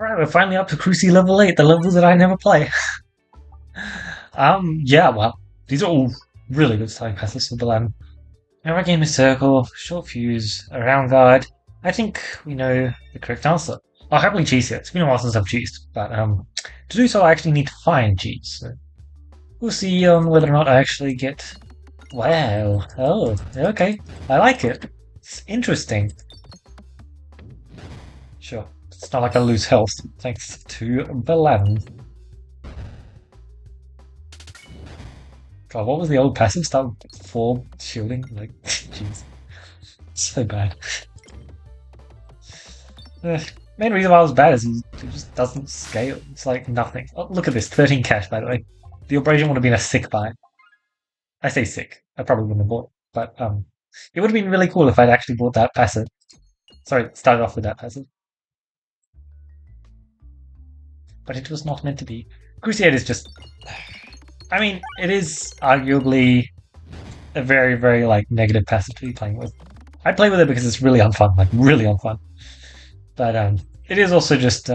Right, we're finally up to Cruci level 8, the level that I never play. Yeah, well, these are all really good starting passes for Balan. Our game is circle, short fuse, a round guard. I think we know the correct answer. I'll happily cheese it. It's been a while since I've cheesed, but to do so I actually need to find cheese. So we'll see whether or not I actually get. Wow. Oh, okay. I like it. It's interesting. Sure. It's not like I lose health thanks to Balan. God, what was the old passive? Start 4 shielding? Like, jeez. So bad. Main reason why it was bad is it just doesn't scale. It's like nothing. Oh, look at this, 13 cash, by the way. The abrasion would have been a sick buy. I say sick. I probably wouldn't have bought, but it would have been really cool if I'd actually bought that passive. Sorry, started off with that passive, but it was not meant to be. Crusade is just. I mean, it is arguably a very, very like negative passive to be playing with. I play with it because it's really unfun, like really unfun. But it is also just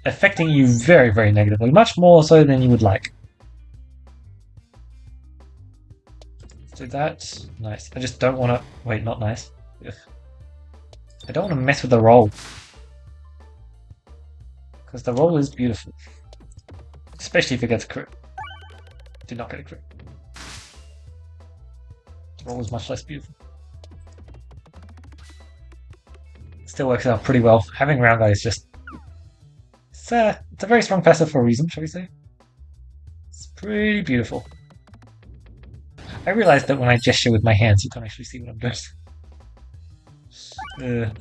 affecting you very, very negatively, much more so than you would like. Do that. Nice. I just don't want to. Wait, not nice. Ugh. I don't want to mess with the roll. Because the roll is beautiful. Especially if it gets a crit. Did not get a crit. The roll is much less beautiful. Still works out pretty well. Having round guy is just. It's a very strong passive for a reason, shall we say? It's pretty beautiful. I realized that when I gesture with my hands, you can't actually see what I'm doing.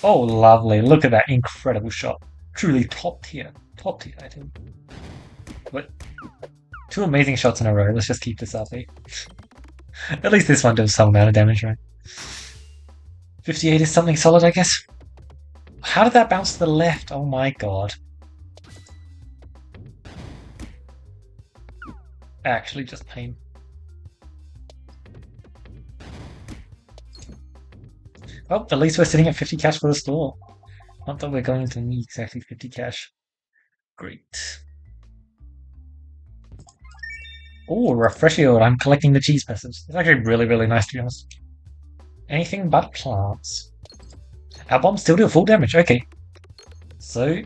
Oh, lovely. Look at that incredible shot. Truly top tier. Top tier, I think. But 2 amazing shots in a row. Let's just keep this up, eh? At least this one does some amount of damage, right? 58 is something solid, I guess. How did that bounce to the left? Oh my god. Actually, just pain. Well, at least we're sitting at 50 cash for the store. Not that we're going to need exactly 50 cash. Great. Oh, refreshio. I'm collecting the cheese passives. It's actually really, really nice to be honest. Anything but plants. Our bombs still do full damage. Okay. So,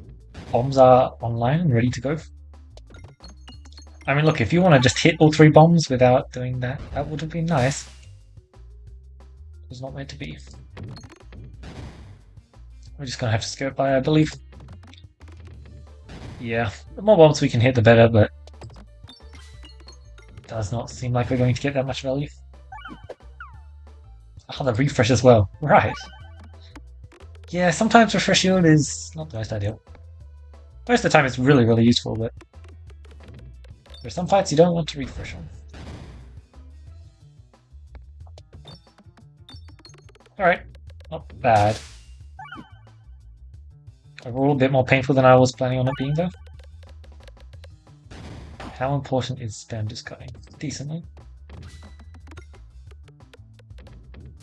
bombs are online and ready to go. I mean, look, if you want to just hit all 3 bombs without doing that, that would have been nice. It was not meant to be. We're just gonna have to skirt by, I believe. Yeah, the more bombs we can hit, the better, but it does not seem like we're going to get that much value. Oh, the refresh as well. Right. Yeah, sometimes refresh shield is not the most ideal. Most of the time it's really, really useful, but there are some fights you don't want to refresh on. Alright, not bad. Overall, a bit more painful than I was planning on it being, though. How important is spam discarding? Decently.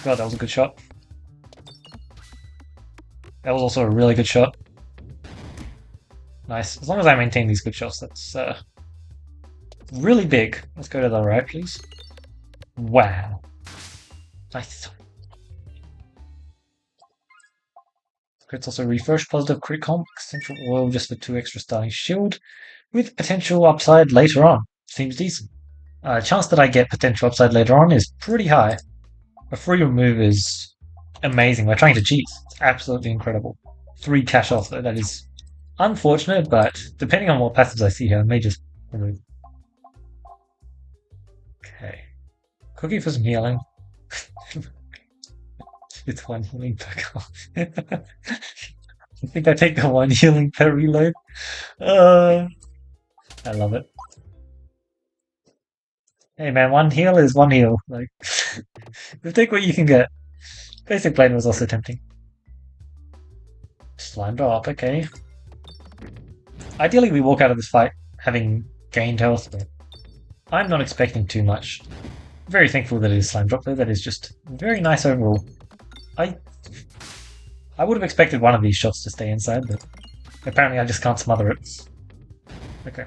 God, that was a good shot. That was also a really good shot. Nice. As long as I maintain these good shots, that's really big. Let's go to the right, please. Wow. Nice. Crit's also refresh, positive crit comp, central oil just for 2 extra starting shield, with potential upside later on. Seems decent. Chance that I get potential upside later on is pretty high. A free remove is amazing. We're trying to cheat. It's absolutely incredible. 3 cash off though, that is unfortunate, but depending on what passives I see here, I may just remove. Okay. Cookie for some healing. It's 1 healing per card. I think I take the 1 healing per reload. I love it. Hey man, 1 heal is 1 heal. Like, you take what you can get. Basic Blade was also tempting. Slime drop, okay. Ideally we walk out of this fight having gained health, but I'm not expecting too much. Very thankful that it is slime drop though, that is just very nice overall. I would have expected one of these shots to stay inside, but Apparently I just can't smother it. Okay.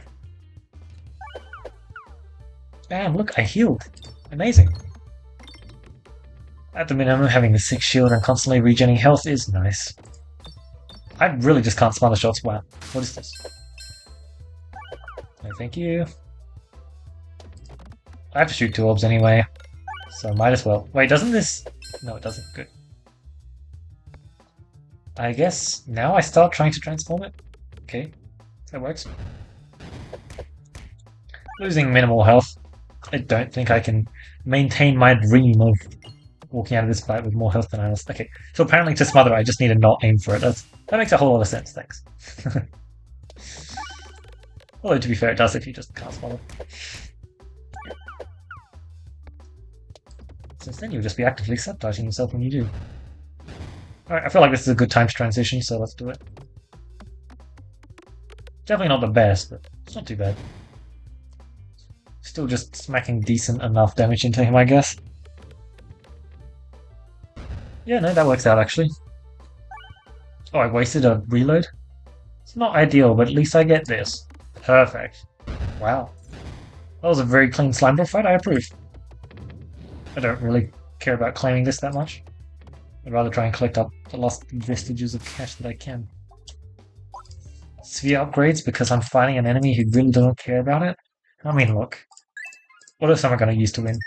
Bam, look, I healed. Amazing. At the minimum, having the 6 shield and constantly regenerating health is nice. I really just can't smother shots. Wow. What is this? No, thank you. I have to shoot 2 orbs anyway, so might as well. Wait, doesn't this... No, it doesn't. Good. I guess now I start trying to transform it. Okay, that works. Losing minimal health. I don't think I can maintain my dream of walking out of this fight with more health than I was. Okay, so apparently to smother I just need to not aim for it. That makes a whole lot of sense, thanks. Although to be fair, it does if you just can't smother. Since then you'll just be actively sabotaging yourself when you do. Alright, I feel like this is a good time to transition, so let's do it. Definitely not the best, but it's not too bad. Still just smacking decent enough damage into him, I guess. Yeah, no, that works out actually. Oh, I wasted a reload? It's not ideal, but at least I get this. Perfect. Wow. That was a very clean slime ball fight, I approve. I don't really care about claiming this that much. I'd rather try and collect up the lost vestiges of cash that I can. Sphere upgrades because I'm fighting an enemy who really doesn't care about it? I mean, look. What else am I going to use to win?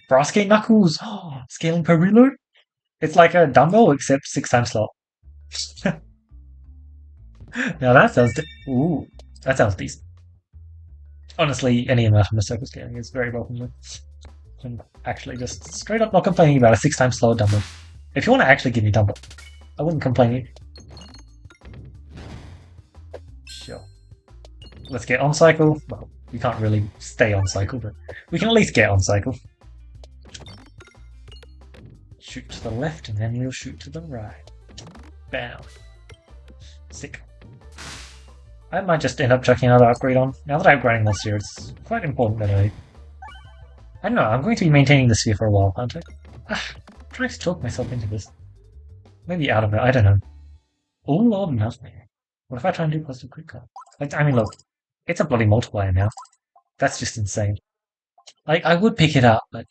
Brass gate knuckles! Oh, scaling per reload? It's like a dumbbell except 6 times slot. Now that sounds... Ooh, that sounds decent. Honestly, any amount of circle scaling is very welcome. I'm actually just straight up not complaining about a 6 times slower dumbbell. If you want to actually give me dumbbell, I wouldn't complain either. Sure. Let's get on cycle. Well, we can't really stay on cycle, but we can at least get on cycle. Shoot to the left and then we'll shoot to the right. Bam. Sick. I might just end up chucking another upgrade on. Now that I'm grinding more sphere, it's quite important that I don't know, I'm going to be maintaining the sphere for a while, aren't I? I'm trying to talk myself into this. Maybe out of it, I don't know. All or nothing. What if I try and do positive crit card? Like, I mean, look, it's a bloody multiplier now. That's just insane. Like, I would pick it up, but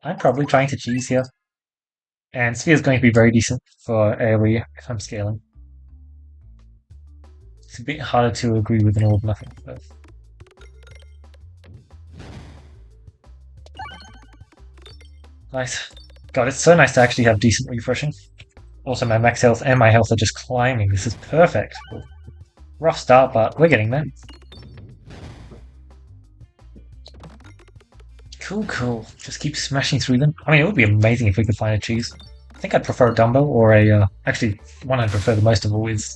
I'm probably trying to cheese here. And sphere is going to be very decent for AoE if I'm scaling. It's a bit harder to agree with an all or nothing, but... Nice. God, it's so nice to actually have decent refreshing. Also, my max health and my health are just climbing. This is perfect. Rough start, but we're getting there. Cool, cool. Just keep smashing through them. I mean, it would be amazing if we could find a cheese. I think I'd prefer a dumbbell or a... actually, one I'd prefer the most of all is...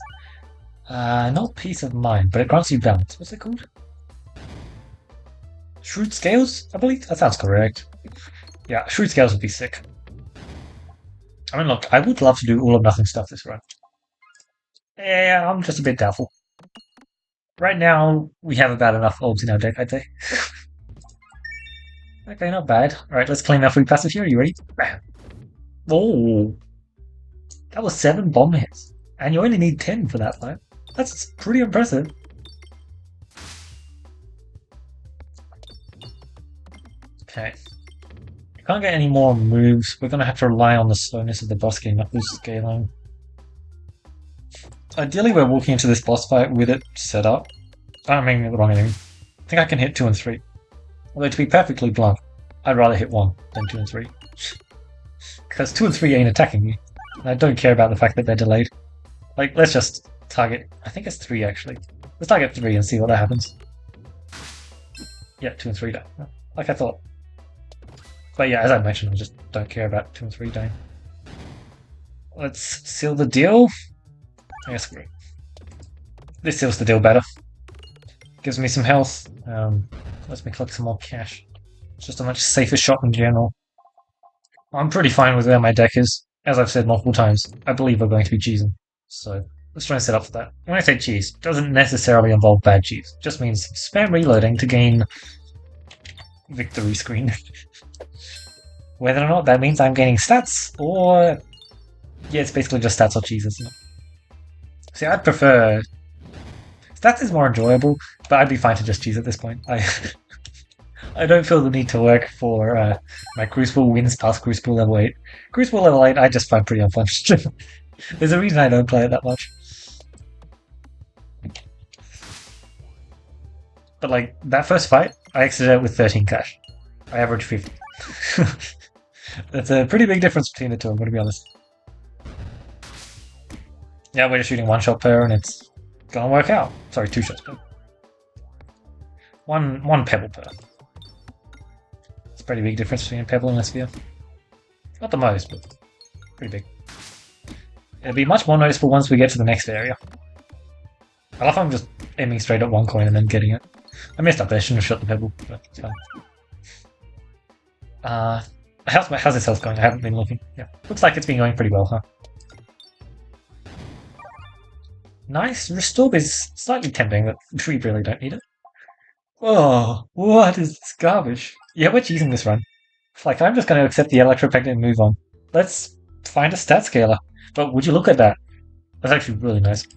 not peace of mind, but it grants you balance. What's it called? Shrewd Scales, I believe? That sounds correct. Yeah, Shrewd Scales would be sick. I mean, look, I would love to do all or nothing stuff this run. Yeah, I'm just a bit doubtful. Right now, we have about enough orbs in our deck, I'd say. Okay, not bad. Alright, let's claim our free passive here. Are you ready? Bam. Oh! That was 7 bomb hits. And you only need 10 for that fight. That's pretty impressive. Okay. Can't get any more moves. We're gonna have to rely on the slowness of the boss game knuckles scaling. Ideally, we're walking into this boss fight with it set up. I'm aiming the wrong enemy. I think I can hit 2 and 3. Although, to be perfectly blunt, I'd rather hit 1 than 2 and 3. Because 2 and 3 ain't attacking me. And I don't care about the fact that they're delayed. Like, let's just target... I think it's 3, actually. Let's target 3 and see what that happens. Yeah, 2 and 3 die. Like I thought. But yeah, as I mentioned, I just don't care about 2 and 3 dying. Let's seal the deal. I guess this seals the deal better. Gives me some health. Lets me collect some more cash. It's just a much safer shot in general. I'm pretty fine with where my deck is. As I've said multiple times, I believe we're going to be cheesing. So let's try and set up for that. When I say cheese, it doesn't necessarily involve bad cheese. It just means spam reloading to gain victory screen. Whether or not that means I'm gaining stats, or... yeah, it's basically just stats or cheese, isn't it? See, I'd prefer stats is more enjoyable, but I'd be fine to just cheese at this point. I don't feel the need to work for my Crucible wins past Crucible level 8. Crucible level 8 I just find pretty unfun. There's a reason I don't play it that much. But like, that first fight, I exited out with 13 cash. I averaged 50. That's a pretty big difference between the two, I'm going to be honest. Yeah, we're just shooting one shot per and it's gonna work out. Sorry, two shots per. One pebble per. It's a pretty big difference between a pebble and a sphere. Not the most, but pretty big. It'll be much more noticeable once we get to the next area. I love how I'm just aiming straight at one coin and then getting it. I messed up there, shouldn't have shot the pebble, but it's fine. How's this health going? I haven't been looking. Yeah, looks like it's been going pretty well, huh? Nice. Restore is slightly tempting, but we really don't need it. Oh, what is this garbage? Yeah, we're cheesing this run. It's like, I'm just going to accept the Electro-Pectin and move on. Let's find a stat scaler. But would you look at that? That's actually really nice.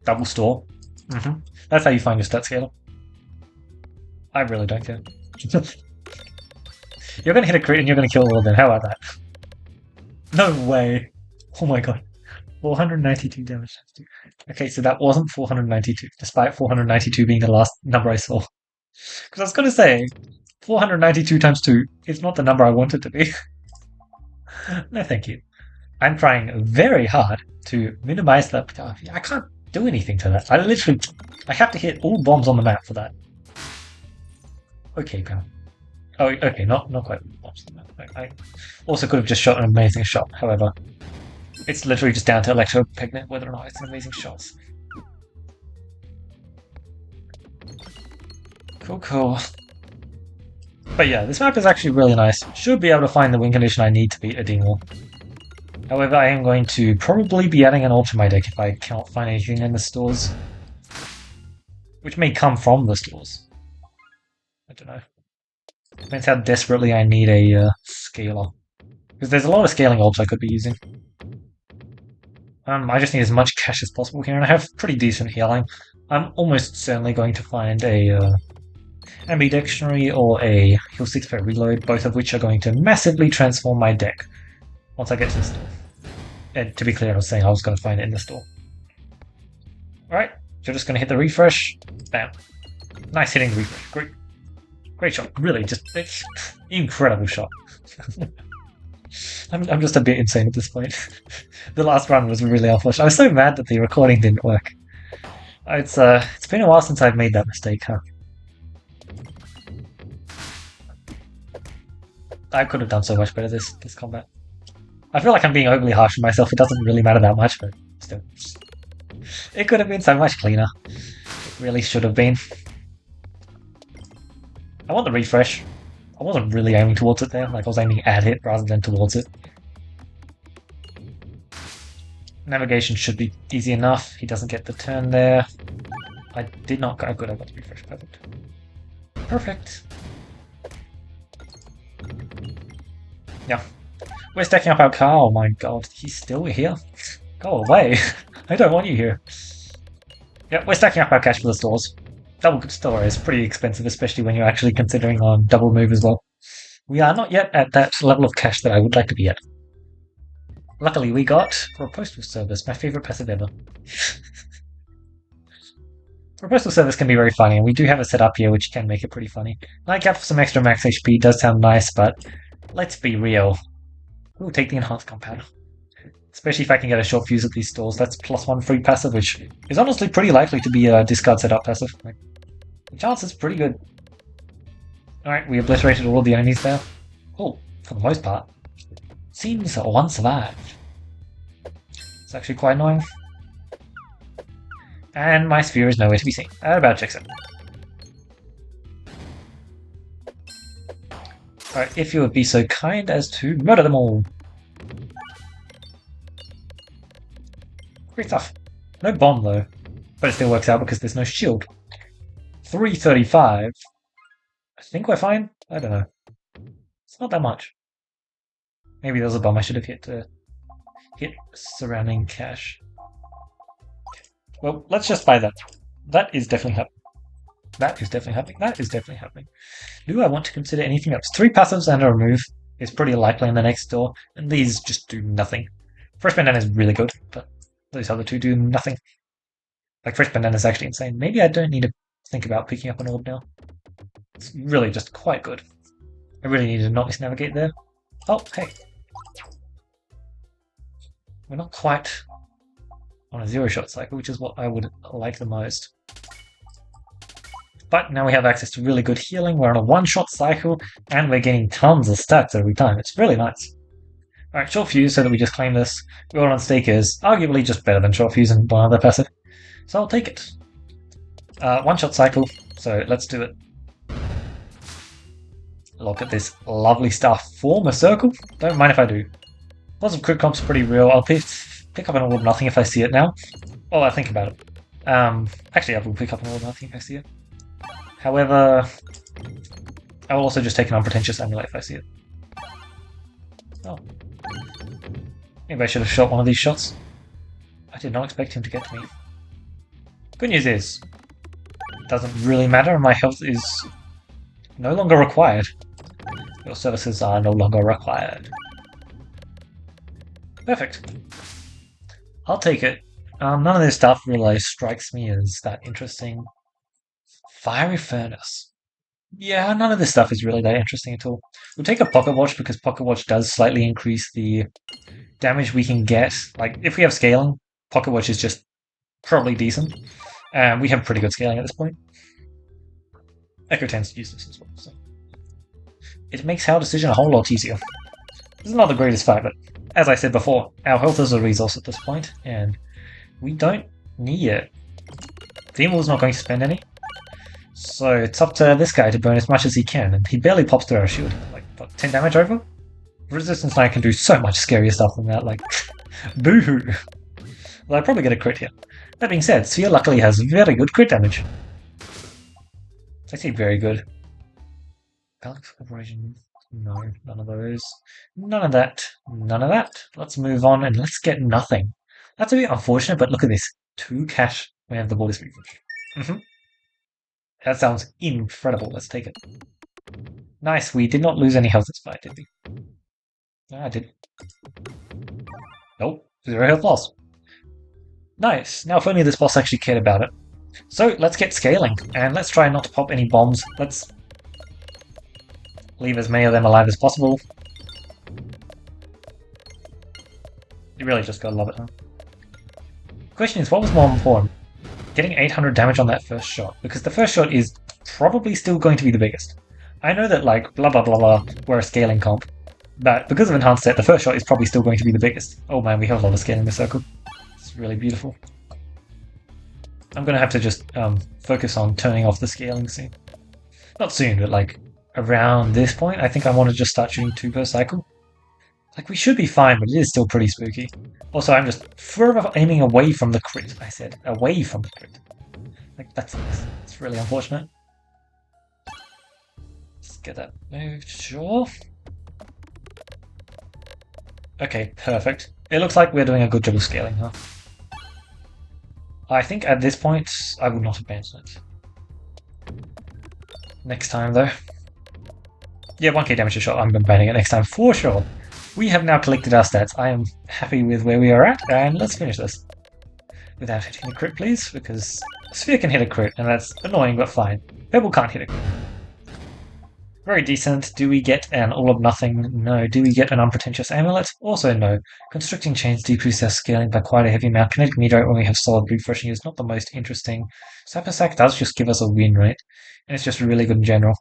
Double store. That's how you find your stat scaler. I really don't care. You're going to hit a crit and you're going to kill all of them. How about that? No way. Oh my god. 492 damage. Okay, so that wasn't 492, despite 492 being the last number I saw. Because I was going to say, 492 times 2 is not the number I want it to be. No, thank you. I'm trying very hard to minimize that. I can't do anything to that. I have to hit all bombs on the map for that. Okay, pal. Oh, okay, not quite bombs on the map. I also could have just shot an amazing shot, however. It's literally just down to Electro-Pectin whether or not it's an amazing shot. Cool. But yeah, this map is actually really nice. Should be able to find the win condition I need to beat a Dingwall. However, I am going to probably be adding an ult to my deck if I cannot find anything in the stores. Which may come from the stores. I don't know. Depends how desperately I need a scaler. Because there's a lot of scaling ults I could be using. I just need as much cash as possible here, and I have pretty decent healing. I'm almost certainly going to find a ambidextrary or a heal 6 per reload, both of which are going to massively transform my deck once I get to the store. And to be clear, I was saying I was going to find it in the store. Alright, you're just going to hit the refresh. Bam. Nice hitting refresh. Great shot. Really, just incredible shot. I'm just a bit insane at this point. The last run was really unfortunate. I was so mad that the recording didn't work. It's been a while since I've made that mistake, huh? I could have done so much better this combat. I feel like I'm being overly harsh on myself. It doesn't really matter that much, but still. It could have been so much cleaner. It really should have been. I want the refresh. I wasn't really aiming towards it there. Like, I was aiming at it rather than towards it. Navigation should be easy enough. He doesn't get the turn there. I did not go good. I got the refresh. Perfect. Yeah. We're stacking up our car. Oh my god. He's still here? Go away. I don't want you here. Yeah, we're stacking up our cash for the stores. Double store is pretty expensive, especially when you're actually considering on double move as well. We are not yet at that level of cash that I would like to be at. Luckily, we got for a postal service, my favorite passive ever. For a postal service can be very funny, and we do have a setup here which can make it pretty funny. Nightcap for some extra max HP does sound nice, but let's be real. We'll take the enhanced compound. Especially if I can get a short fuse at these stores. That's +1 free passive, which is honestly pretty likely to be a discard setup passive. Like, the chance is pretty good. Alright, we obliterated all of the enemies there. Oh, for the most part. Seems one survived. It's actually quite annoying. And my sphere is nowhere to be seen. About checks it. Alright, if you would be so kind as to murder them all. Great stuff. No bomb though. But it still works out because there's no shield. 335. I think we're fine. I don't know. It's not that much. Maybe there was a bomb I should have hit to hit surrounding cache. Well, let's just buy that. That is definitely happening. That is definitely happening. That is definitely happening. Do I want to consider anything else? 3 passives and a remove is pretty likely in the next door, and these just do nothing. Fresh Bandana is really good, but those other two do nothing. Like, Fresh Bandana is actually insane. Maybe I don't need to think about picking up an orb now. It's really just quite good. I really need to not miss navigate there. Oh, hey. We're not quite on a 0-shot cycle, which is what I would like the most. But now we have access to really good healing, we're on a 1-shot cycle, and we're getting tons of stats every time. It's really nice. Alright, Short Fuse, so that we just claim this. We're on Stake is arguably just better than Short Fuse and one other passive. So I'll take it. 1-shot cycle, so let's do it. Look at this lovely stuff. Form a circle? Don't mind if I do. Lots of crit comp's pretty real. I'll pick up an Orb Nothing if I see it now. Well, I think about it. Actually, I will pick up an Orb Nothing if I see it. However, I will also just take an Unpretentious Amulet if I see it. Oh. Maybe I should have shot one of these shots. I did not expect him to get to me. Good news is, it doesn't really matter, my health is no longer required. Your services are no longer required. Perfect. I'll take it. None of this stuff really strikes me as that interesting. Fiery Furnace. Yeah, none of this stuff is really that interesting at all. We'll take a Pocket Watch because Pocket Watch does slightly increase the damage we can get. Like, if we have scaling, Pocket Watch is just probably decent. We have pretty good scaling at this point. Echo tends to use this as well, so it makes our decision a whole lot easier. This is not the greatest fight, but as I said before, our health is a resource at this point, and we don't need it. Themul's not going to spend any, so it's up to this guy to burn as much as he can, and he barely pops through our shield. Like, what, 10 damage over? Resistance Knight can do so much scarier stuff than that, like, boo-hoo. Well, I'd probably get a crit here. That being said, Sphere luckily has very good crit damage. I say very good. Galaxy Corporation, no, none of those. None of that. None of that. Let's move on and let's get nothing. That's a bit unfortunate, but look at this. 2 cash. We have the Borders refresh. That sounds incredible. Let's take it. Nice. We did not lose any health this fight, did we? No, I did. Nope. 0 health loss. Nice. Now, if only this boss actually cared about it. So, let's get scaling, and let's try not to pop any bombs. Let's leave as many of them alive as possible. You really just gotta love it, huh? The question is, what was more important? Getting 800 damage on that first shot, because the first shot is probably still going to be the biggest. I know that, like, blah blah blah blah, we're a scaling comp, but because of Enhanced Set, the first shot is probably still going to be the biggest. Oh man, we have a lot of scaling in this circle. It's really beautiful. I'm gonna have to just focus on turning off the scaling soon. Not soon, but like around this point, I think I want to just start shooting 2 per cycle. Like, we should be fine, but it is still pretty spooky. Also, I'm just forever aiming away from the crit, I said. Away from the crit. Like, that's really unfortunate. Let's get that moved, sure. Okay, perfect. It looks like we're doing a good job of scaling, huh? I think at this point, I would not abandon it. Next time, though. Yeah, 1k damage a shot, I'm abandoning it next time, for sure. We have now collected our stats. I am happy with where we are at, and let's finish this. Without hitting a crit, please, because Sphere can hit a crit, and that's annoying, but fine. Pebble can't hit a crit. Very decent. Do we get an All of Nothing? No. Do we get an Unpretentious Amulet? Also no. Constricting Chains decrease our scaling by quite a heavy amount. Kinetic Meteorite when we have Solid Refreshing is not the most interesting. Sappersack does just give us a win rate, and it's just really good in general.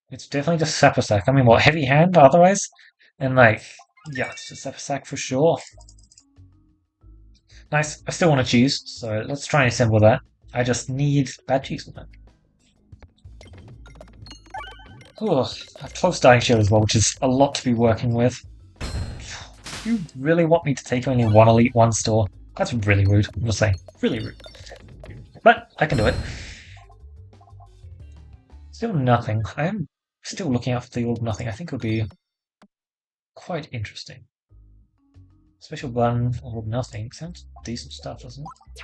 It's definitely just Sappersack. I mean, what, Heavy Hand otherwise? And like, yeah, it's just Sappersack for sure. Nice. I still want to choose, so let's try and assemble that. I just need bad cheese for that. Oh, I have 12 Dying Shield as well, which is a lot to be working with. You really want me to take only 1 elite, 1 store? That's really rude, I'm just saying. Really rude. But I can do it. Still nothing. I am still looking out for the Orb Nothing. I think it would be quite interesting. Special Button, Orb Nothing. Sounds decent stuff, doesn't it?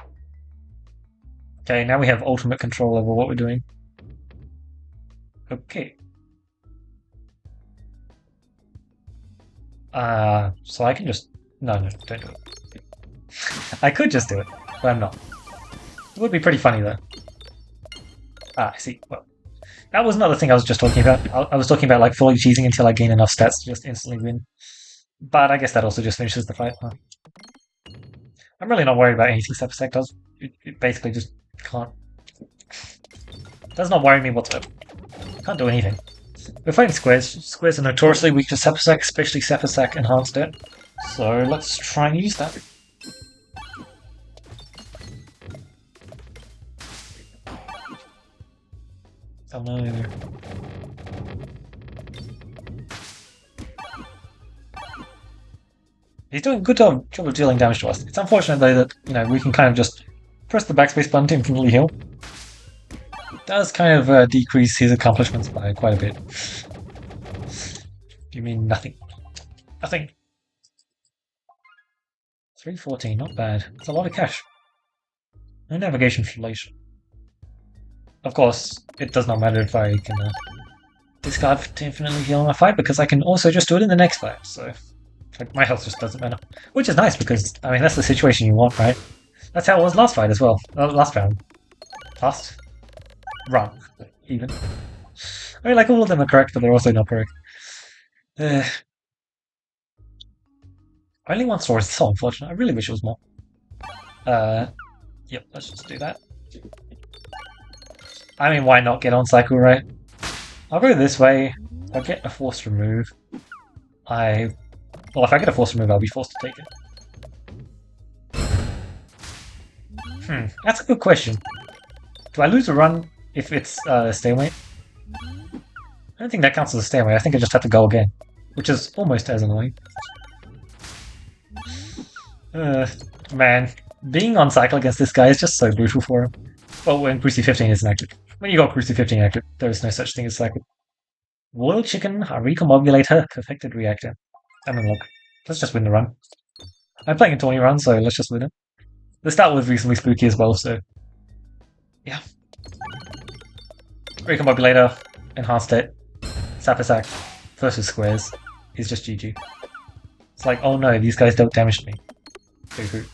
Okay, now we have ultimate control over what we're doing. Okay. So I can just... No, don't do it. I could just do it, but I'm not. It would be pretty funny, though. I see. Well, that was another thing I was just talking about. I was talking about, like, fully cheesing until I gain enough stats to just instantly win. But I guess that also just finishes the fight. Huh? I'm really not worried about anything Sepsec does. It basically just can't... does not worry me whatsoever. Can't do anything. We're fighting squares. Squares are notoriously weak to Sepsec, especially Sepsec enhanced it. So let's try and use that. Oh no. He's doing a good job of dealing damage to us. It's unfortunate though that, we can kind of just press the backspace button to infinitely heal. It does kind of decrease his accomplishments by quite a bit. You mean nothing? Nothing. 314, not bad. It's a lot of cash. No navigation for later. Of course, it does not matter if I can discard to infinitely heal in a fight, because I can also just do it in the next fight, so... Like, my health just doesn't matter. Which is nice, because, I mean, that's the situation you want, right? That's how it was last fight as well. Last round. Last run, even. I mean, like, all of them are correct, but they're also not correct. Only one sword is so unfortunate. I really wish it was more. Yep, let's just do that. I mean, why not get on cycle, right? I'll go this way. I'll get a forced remove. Well, if I get a forced remove, I'll be forced to take it. That's a good question. Do I lose a run if it's a stalemate? I don't think that counts as a stalemate. I think I just have to go again, which is almost as annoying. Man, being on cycle against this guy is just so brutal for him. Well, when Cruci 15 isn't active. When you got Cruci 15 active, there is no such thing as cycle. Royal Chicken, a recombobulator, perfected reactor. I mean, look, let's just win the run. I'm playing a tourney run, so let's just win it. The start was reasonably spooky as well, so... yeah. Recombobulator, enhanced it, Sapasac versus squares is just GG. It's like, oh no, these guys don't damage me. Boo-hoo.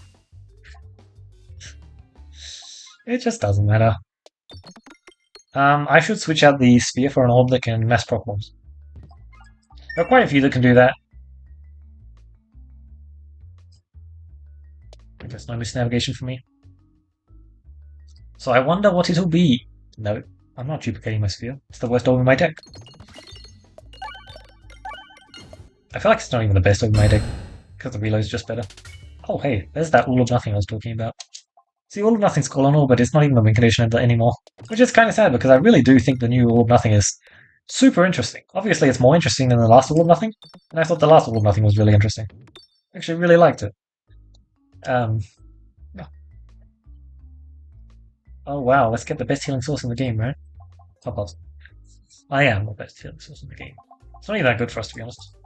It just doesn't matter. I should switch out the spear for an orb that can mass proc mobs. There are quite a few that can do that. I guess no miss navigation for me. So I wonder what it'll be. No, I'm not duplicating my sphere. It's the worst orb in my deck. I feel like it's not even the best orb in my deck, because the reload's just better. Oh hey, there's that all or nothing I was talking about. See, all or nothing's colonel, but it's not even a win condition anymore. Which is kind of sad, because I really do think the new all or nothing is super interesting. Obviously, it's more interesting than the last all or nothing, and I thought the last all or nothing was really interesting. I actually really liked it. Yeah. Oh wow, let's get the best healing source in the game, right? I am the best healing source in the game. It's not even that good for us, to be honest.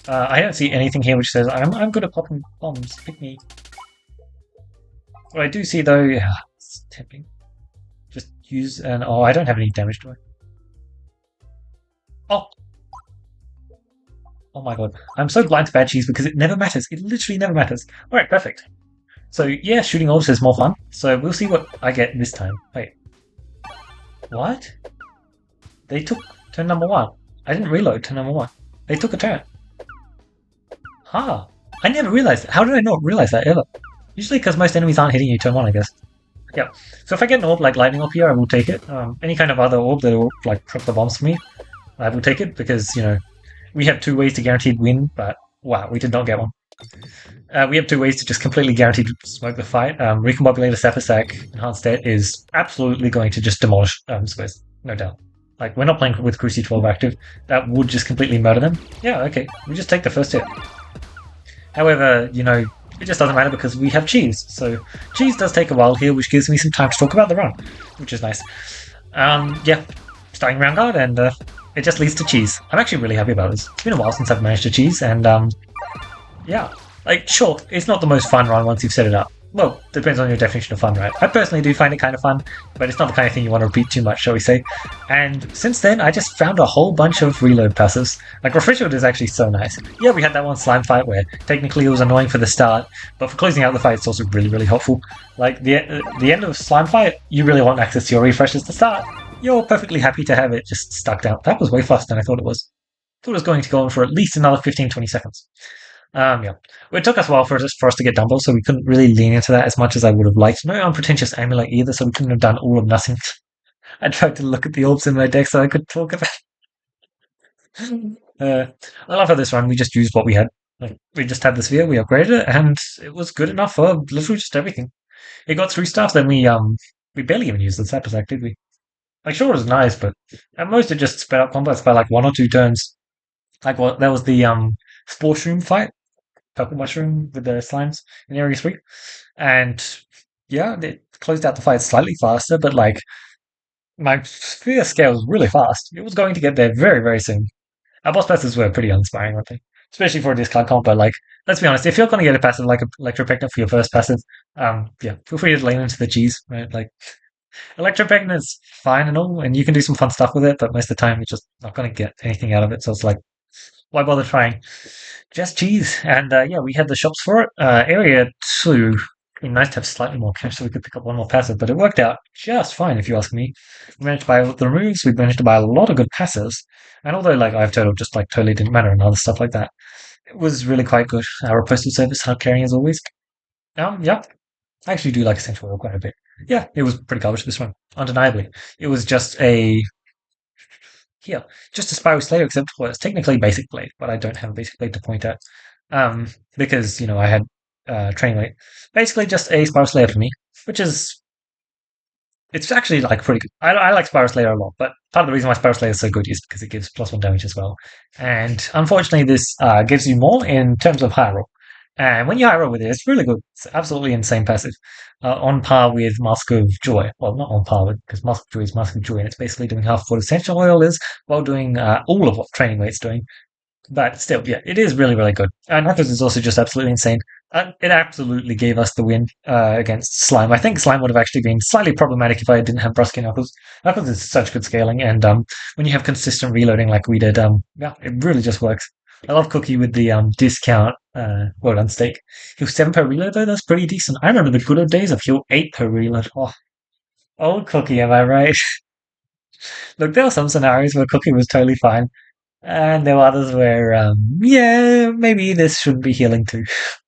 I don't see anything here which says I'm good at popping bombs. Pick me. What I do see though, yeah, it's tempting. Just use an... oh, I don't have any damage, do I? Oh! Oh my god. I'm so blind to bad cheese because it never matters. It literally never matters. Alright, perfect. So yeah, shooting orbs is more fun. So we'll see what I get this time. Wait. What? They took turn number 1. I didn't reload turn number 1. They took a turn. Huh. I never realized that. How did I not realize that ever? Usually because most enemies aren't hitting you turn 1, I guess. Yeah. So if I get an orb like lightning orb here, I will take it. Any kind of other orb that will like proc the bombs for me, I will take it because, we have 2 ways to guaranteed win, but wow, we did not get one. We have 2 ways to just completely guaranteed smoke the fight. Recombobulator Sapasac Enhanced Stat is absolutely going to just demolish squares, no doubt. Like, we're not playing with Cruci 12 active. That would just completely murder them. Yeah, okay. We just take the first hit. However, it just doesn't matter because we have cheese. So cheese does take a while here, which gives me some time to talk about the run, which is nice. Yeah, starting round guard, and it just leads to cheese. I'm actually really happy about this. It's been a while since I've managed to cheese, and yeah, like, sure, it's not the most fun run once you've set it up, Well, depends on your definition of fun, right? I personally do find it kind of fun, but it's not the kind of thing you want to repeat too much, shall we say. And since then, I just found a whole bunch of reload passes. Like, Refrigerator is actually so nice. Yeah, we had that one slime fight where technically it was annoying for the start, but for closing out the fight, it's also really, really helpful. Like, the end of slime fight, you really want access to your refreshes to start. You're perfectly happy to have it just stuck down. That was way faster than I thought it was. I thought it was going to go on for at least another 15, 20 seconds. Yeah. It took us a while for us to get Dumbo, so we couldn't really lean into that as much as I would have liked. No unpretentious amulet either, so we couldn't have done all of nothing. I tried to look at the orbs in my deck so I could talk about it. I love how this run we just used what we had. Like we just had this sphere, we upgraded it, and it was good enough for literally just everything. It got through stuff, then we barely even used the Zap Attack, did we? Like sure it was nice, but at most it just sped up combats by like 1 or 2 turns. Like what that was the Spore Shroom fight purple mushroom with the slimes in Area 3. And yeah, it closed out the fight slightly faster, but like my sphere scale was really fast. It was going to get there very, very soon. Our boss passes were pretty uninspiring, I think. Especially for a discard combo. Like, let's be honest, if you're going to get a passive like Electropector for your first passive, yeah, feel free to lean into the cheese, right? Like, Electropector is fine and all, and you can do some fun stuff with it, but most of the time you're just not going to get anything out of it. So it's like, why bother trying? Just cheese. And yeah, we had the shops for it. Area 2, it'd be nice to have slightly more cash so we could pick up one more passive, but it worked out just fine if you ask me. We managed to buy the removes, we managed to buy a lot of good passives. And although like I've total just like totally didn't matter and other stuff like that, it was really quite good. Our postal service hard carrying as always. Yeah, I actually do like Essential Oil quite a bit. Yeah, it was pretty garbage this one, undeniably. It was just a here, just a Spiral Slayer, except well, it's technically Basic Blade, but I don't have a Basic Blade to point at. Because, I had Train Weight. Basically just a Spiral Slayer for me, which is it's actually like pretty good. I like Spiral Slayer a lot, but part of the reason why Spiral Slayer is so good is because it gives +1 damage as well. And unfortunately, this gives you more in terms of high roll. And when you high roll with it, it's really good. It's absolutely insane passive. On par with Mask of Joy. Well, not on par with, because Mask of Joy is Mask of Joy, and it's basically doing half what Essential Oil is while doing all of what Training Weight's doing. But still, yeah, it is really, really good. And Knuckles is also just absolutely insane. It absolutely gave us the win against Slime. I think Slime would have actually been slightly problematic if I didn't have Brusky Knuckles. Knuckles is such good scaling, and when you have consistent reloading like we did, yeah, it really just works. I love Cookie with the discount, well done stake. Heal 7 per reload though, that's pretty decent. I remember the good old days of heal 8 per reload. Oh, old Cookie, am I right? Look, there were some scenarios where Cookie was totally fine. And there were others where, yeah, maybe this shouldn't be healing too.